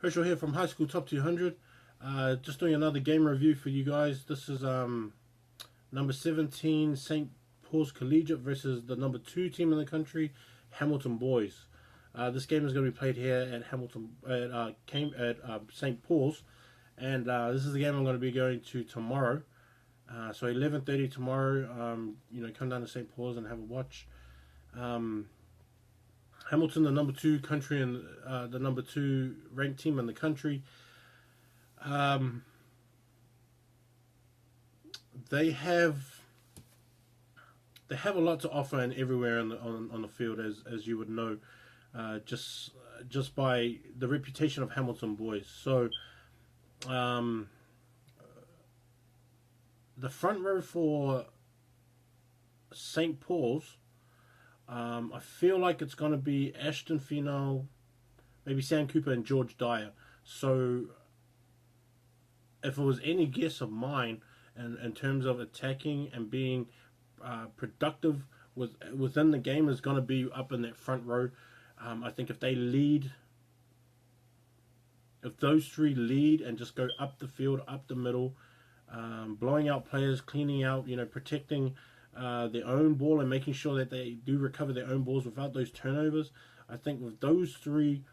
Herschel here from High School Top 200. Just doing another game review for you guys. This is number 17 St. Paul's Collegiate versus the number 2 team in the country, Hamilton Boys. This game is going to be played here at St. Paul's, and this is the game I'm going to be going to tomorrow. So 11:30 tomorrow. Come down to St. Paul's and have a watch. Hamilton, the number 2 country and the number 2 ranked team in the country. They have a lot to offer and everywhere on the field, as you would know, just by the reputation of Hamilton Boys. So the front row for St. Paul's, I feel like it's going to be Ashton Finau, maybe Sam Cooper and George Dyer. So if it was any guess of mine, and in terms of attacking and being productive within the game, is going to be up in that front row. I think if they lead, if those three lead and just go up the field, up the middle, blowing out players, cleaning out, protecting their own ball and making sure that they do recover their own balls without those turnovers. I think with those three,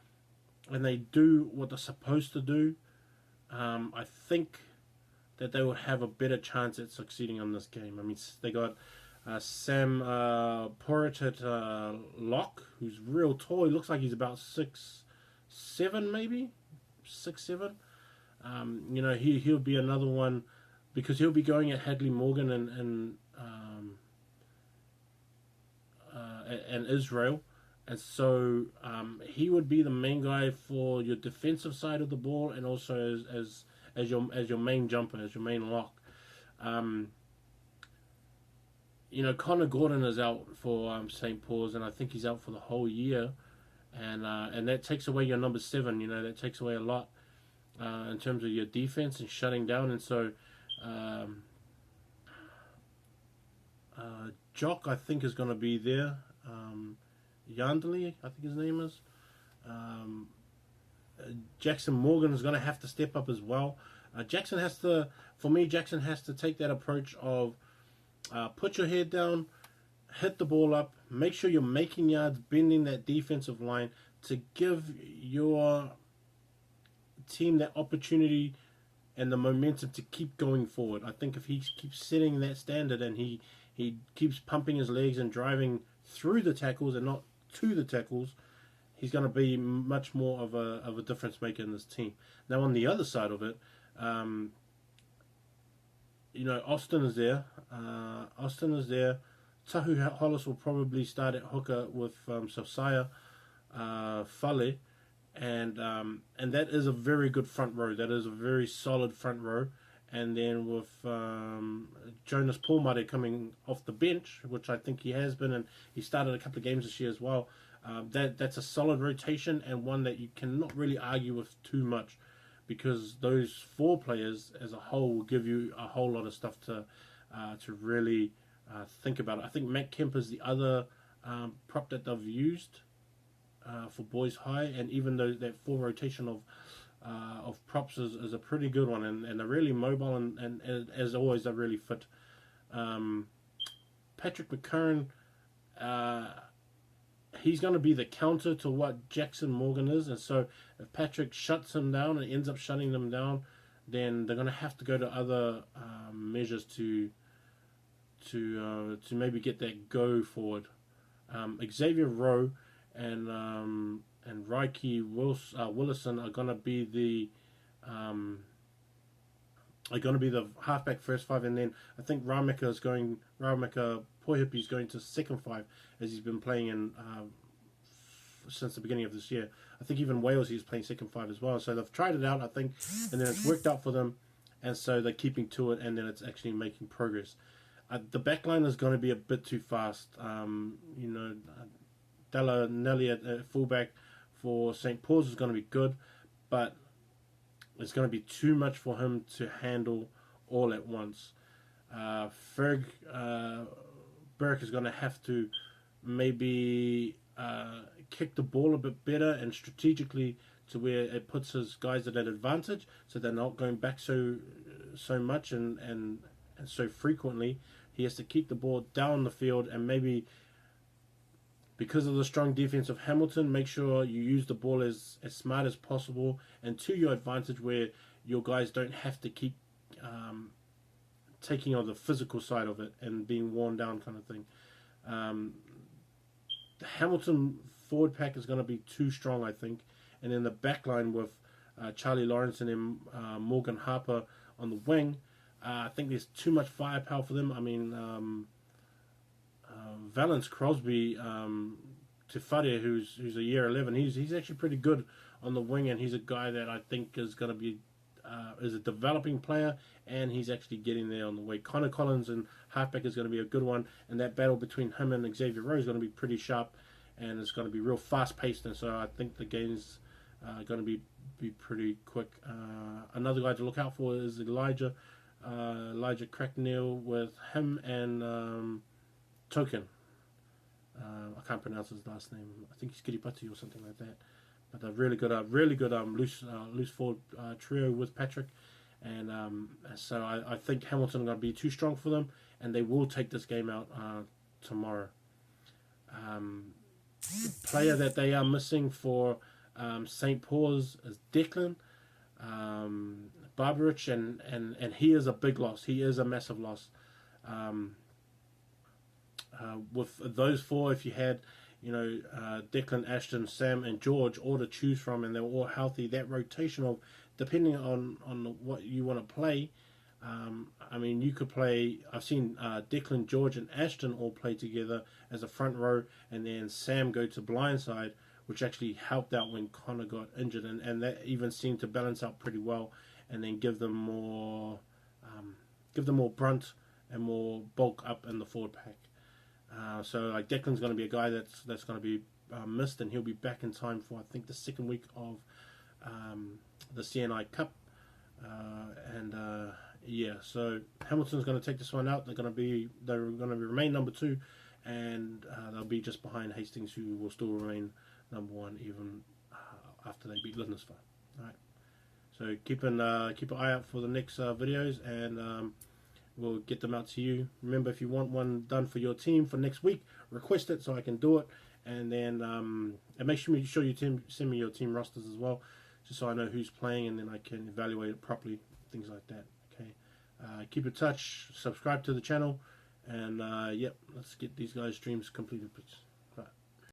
and they do what they're supposed to do, I think that they will have a better chance at succeeding on this game. I mean, they got Sam Porritt at lock, who's real tall. He looks like he's about 6'7", maybe 6'7". He'll be another one, because he'll be going at Hadley Morgan and Israel, and so he would be the main guy for your defensive side of the ball, and also as your main jumper, as your main lock. Connor Gordon is out for St. Paul's, and I think he's out for the whole year, and that takes away your number 7. That takes away a lot in terms of your defense and shutting down, and so Jock, I think, is going to be there. Yandeli, I think his name is. Jackson Morgan is going to have to step up as well. Jackson has to take that approach of put your head down, hit the ball up, make sure you're making yards, bending that defensive line to give your team that opportunity and the momentum to keep going forward. I think if he keeps setting that standard and he keeps pumping his legs and driving through the tackles and not to the tackles, he's going to be much more of a difference maker in this team. Now on the other side of it, Austin is there. Tahu Hollis will probably start at hooker with Sofia Fale, and that is a very good front row. That is a very solid front row. And then with Jonas Paulmade coming off the bench, which I think he has been, and he started a couple of games this year as well. That's a solid rotation, and one that you cannot really argue with too much, because those 4 players as a whole will give you a whole lot of stuff to really think about. I think Matt Kemp is the other prop that they've used for Boys High, and even though that 4 rotation of props is a pretty good one, and they're really mobile, and as always they're really fit. Patrick McCurran, he's going to be the counter to what Jackson Morgan is, and so if Patrick shuts him down and ends up shutting them down, then they're going to have to go to other measures to maybe get that go forward. Xavier Rowe and Reiki Willison are going to be the halfback first 5, and then I think Ramika Poihipi is going to second 5, as he's been playing in since the beginning of this year. I think even Wales he's playing second 5 as well. So they've tried it out, I think, and then it's worked out for them, and so they're keeping to it, and then it's actually making progress. The back line is going to be a bit too fast. Della Nelly at fullback for St. Paul's is going to be good, but it's going to be too much for him to handle all at once. Ferg Burke is going to have to maybe kick the ball a bit better and strategically to where it puts his guys at an advantage, so they're not going back so much and so frequently. He has to keep the ball down the field, and maybe because of the strong defense of Hamilton, make sure you use the ball as smart as possible and to your advantage, where your guys don't have to keep taking on the physical side of it and being worn down kind of thing. The Hamilton forward pack is going to be too strong, I think. And then the back line with Charlie Lawrence and then Morgan Harper on the wing, I think there's too much firepower for them. I mean, Valence Crosby, Tefare, who's a year 11, he's actually pretty good on the wing, and he's a guy that I think is going to be is a developing player, and he's actually getting there on the way. Connor Collins and halfback is going to be a good one, and that battle between him and Xavier Rowe is going to be pretty sharp, and it's going to be real fast paced, and so I think the game's going to be pretty quick. Another guy to look out for is Elijah Cracknell, with him and Token. I can't pronounce his last name. I think he's Kiripati or something like that. But a really good loose forward trio with Patrick, and so I think Hamilton are going to be too strong for them, and they will take this game out tomorrow. The player that they are missing for St. Paul's is Declan Barbarich, and he is a big loss. He is a massive loss. With those four, if you had Declan, Ashton, Sam, and George all to choose from, and they're all healthy, that rotation of, depending on what you want to play, I mean, you could play, I've seen Declan, George, and Ashton all play together as a front row, and then Sam go to blindside, which actually helped out when Connor got injured, and that even seemed to balance out pretty well, and then give them more brunt and more bulk up in the forward pack. So like Declan's going to be a guy that's going to be missed, and he'll be back in time for, I think, the second week of the CNI Cup, yeah. So Hamilton's going to take this one out. They're going to remain number 2, and they'll be just behind Hastings, who will still remain number 1 even after they beat Lindisfarne. All right. So keep an eye out for the next videos, and we'll get them out to you. Remember, if you want one done for your team for next week, request it so I can do it. And then and make sure you send me your team rosters as well, just so I know who's playing, and then I can evaluate it properly, things like that. Okay. Keep in touch, subscribe to the channel, and yep, let's get these guys' streams completed, please.